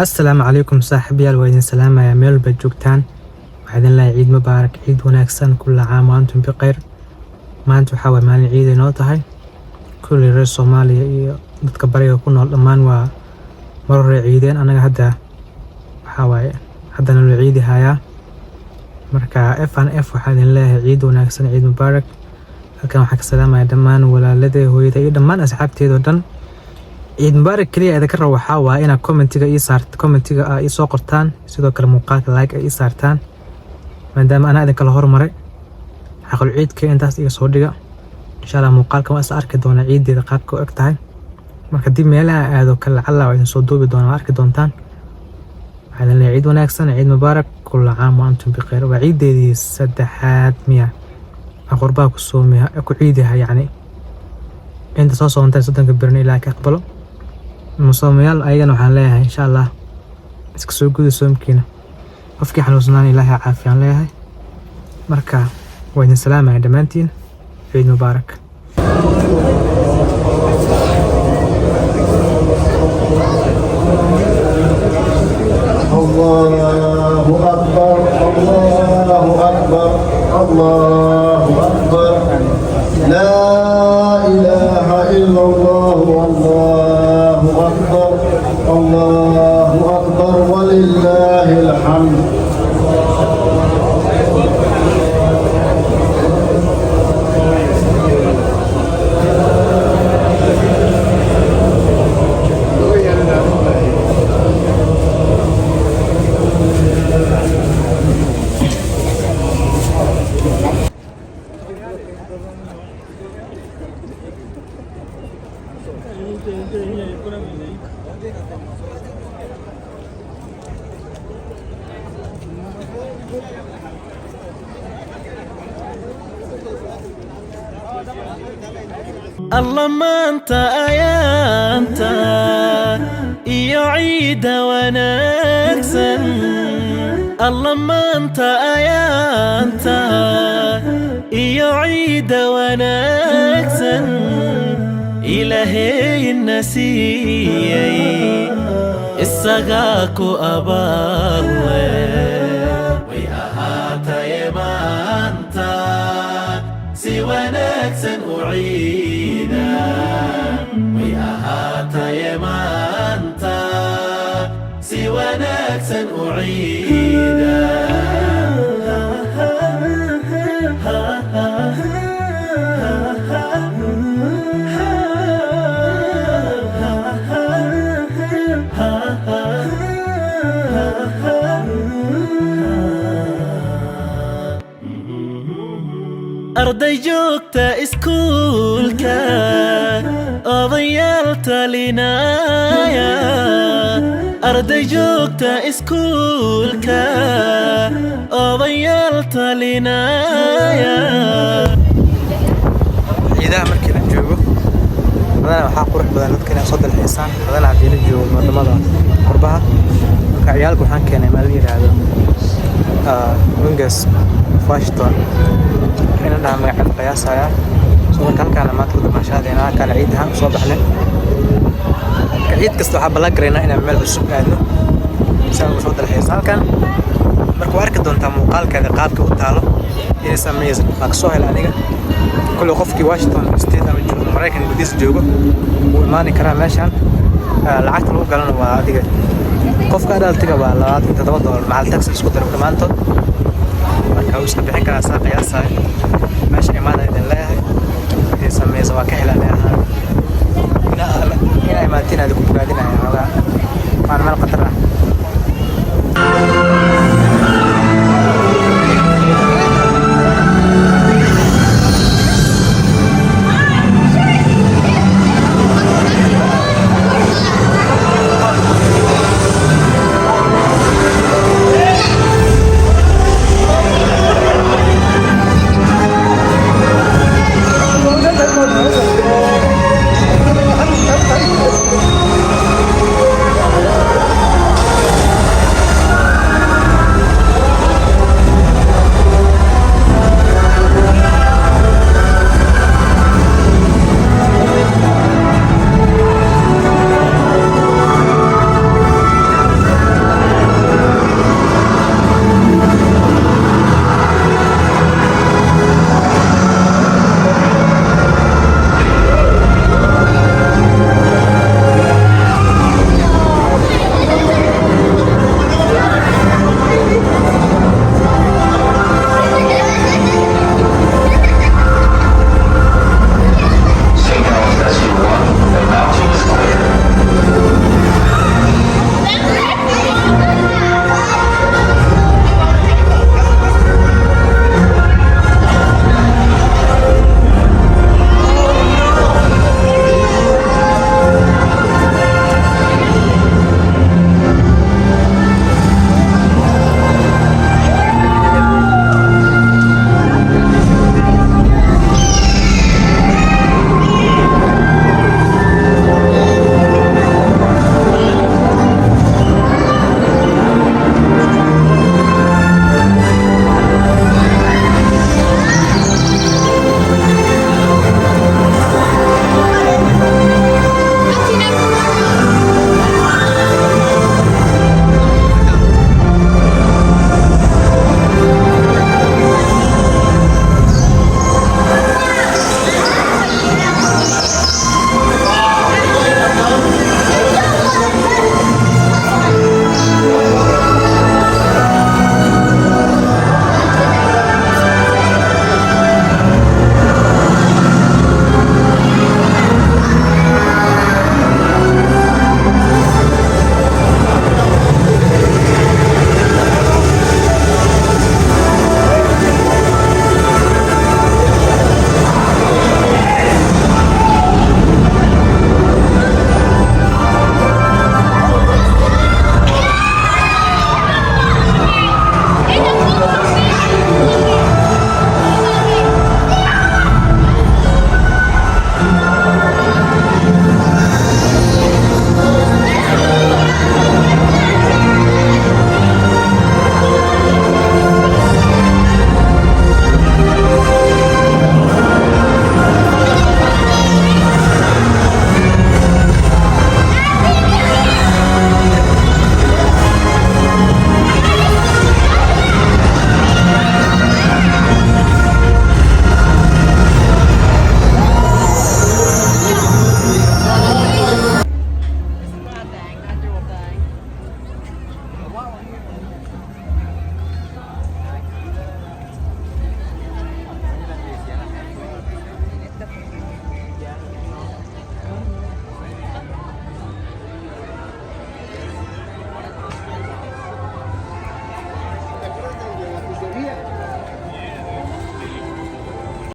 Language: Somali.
السلام عليكم صاحبيال وإذن سلامة يا ميل بجوكتان وحيدن الله عيد مبارك عيد وناكسن كل عام وأنتم بخير ما أنتم حاول مالي عيد نوتهاي كل رئيس صومالي دتكبري كنا الأمان ومرر عيدين أنا هدا حاول هدا العيد هايا مركا اف ان اف وحيدن الله عيد وناكسن عيد مبارك halkan waxaa ka salaamaya dhammaan walaaladey hooyaday iyo dhammaan asxaabteeda oo dhan ciid mubaarak kaliya idinka rabo waxaa waaye inaad commentiga ii soo qortaan sidoo kale muuqaalka like ii saartaan maadaama anaa idin kala hormaray xaqul ciidka intaas iga soo dhiga insha Allah muuqaalka waa is arki doonaa ciideeda qaabka u eg tahay marka dib meelaha aado kala calaw idin soo duubi doonaa arki doontaan waxaan leeyahay ciid wanaagsan ciid mubaarak kullu caam wa antum bikhayr waa ciideedii saddexaad miya أقرباك الصوميها كعيدها يعني أنت صوصة وأنت صدق برني لك أقبله المصوميال أيضا وحن لها إن شاء الله اسكسو جود سومكينا وفكي حنوصناني لها عافية لها مركا وين السلامة يا دمانتين عيد مبارك الله أكبر الله أكبر الله أكبر لا إله إلا الله والله أكبر الله أكبر ولله الحمد الله ما أنت أنت يعيد ونكسن الله ما أنت أنت يعيد ونكسن إلهي النسيي السقاك أبالله ويأهات يما أنت سوى نكسن أعيدا ويأهات يما أنت سوى نكسن أعيدا أرضي جوكت إسكولكا أضيالت لنايا أرضي جوكت إسكولكا أضيالت لنايا ciidaha markii la joogo badanaa waxaa qurux badan dadka inay soo dalxiisaan badanaa haddii la joogo wadamada qurbaha marka ciyaalka waxaan keenay meel la yidhaahdo Wingas Washington ina dhaha magaceeda qiyaasaya soo marka halkaana maanta ku damaashaadayna halkaana ciidahaan usoo baxnay ciid kasta waxaa ballan garaynaa inaan meel cusub aadno si aan ugu soo dalxiisno halkan marka waa arki doontaa muuqaalkeeda qaabka u taalo inaysan amazing baa kasoo hela aniga كل قفكي واشنطن ستيت أو أمريكا بديس جوجو وإيماني كرام ماشان العقد لو قالنا وادي قفك هذا التجا ولا تتبادل مع التاكسي سكوتر كمان تود مركوش نبيعين كلا ساق يا ساي ماشي إيمان إذا الله يسمى زواكه لا هنا إيمانتنا دكتور قاعدين على